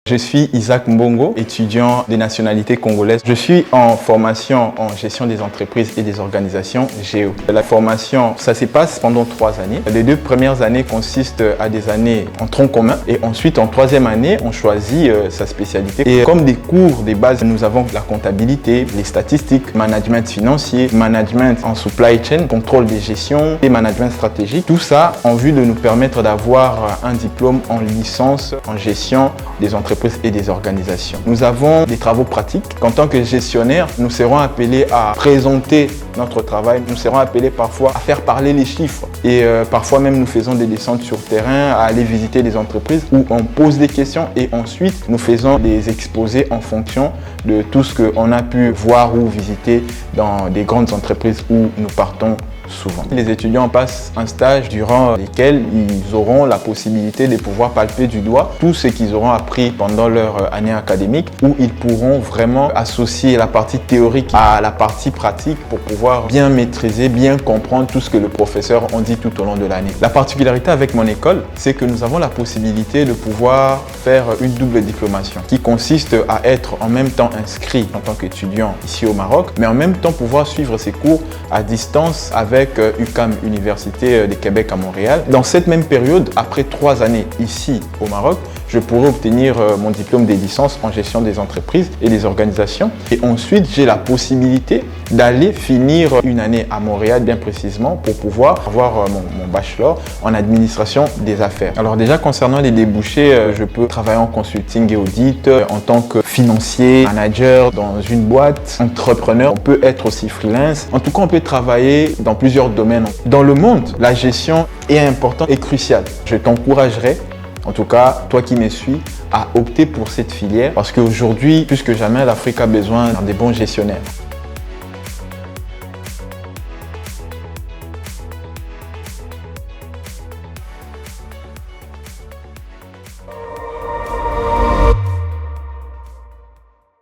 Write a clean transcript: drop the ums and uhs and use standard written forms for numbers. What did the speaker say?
Je suis Isaac Mbongo, étudiant des nationalités congolaises. Je suis en formation en gestion des entreprises et des organisations GEO. La formation, ça se passe pendant 3 années. Les 2 premières années consistent à des années en tronc commun et ensuite en 3e année, on choisit sa spécialité. Et comme des cours des bases, nous avons la comptabilité, les statistiques, management financier, management en supply chain, contrôle des gestions et management stratégique. Tout ça en vue de nous permettre d'avoir un diplôme en licence en gestion des entreprises et des organisations. Nous avons des travaux pratiques. En tant que gestionnaire, nous serons appelés à présenter notre travail. Nous serons appelés parfois à faire parler les chiffres. Et parfois même nous faisons des descentes sur terrain, à aller visiter des entreprises où on pose des questions et ensuite nous faisons des exposés en fonction de tout ce qu'on a pu voir ou visiter dans des grandes entreprises où nous partons souvent. Les étudiants passent un stage durant lequel ils auront la possibilité de pouvoir palper du doigt tout ce qu'ils auront appris pendant leur année académique, où ils pourront vraiment associer la partie théorique à la partie pratique pour pouvoir bien maîtriser, bien comprendre tout ce que le professeur en dit tout au long de l'année. La particularité avec mon école, c'est que nous avons la possibilité de pouvoir faire une double diplomation qui consiste à être en même temps inscrit en tant qu'étudiant ici au Maroc, mais en même temps pouvoir suivre ses cours à distance avec UQAM, Université du Québec à Montréal. Dans cette même période, après 3 années ici au Maroc, je pourrais obtenir mon diplôme de licence en gestion des entreprises et des organisations. Et ensuite, j'ai la possibilité d'aller finir une année à Montréal, bien précisément, pour pouvoir avoir mon bachelor en administration des affaires. Alors déjà, concernant les débouchés, je peux travailler en consulting et audit, en tant que financier, manager dans une boîte, entrepreneur. On peut être aussi freelance. En tout cas, on peut travailler dans plusieurs domaines. Dans le monde, la gestion est importante et cruciale. Je t'encouragerai, en tout cas, toi qui me suis, à opter pour cette filière parce qu'aujourd'hui, plus que jamais, l'Afrique a besoin de bons gestionnaires.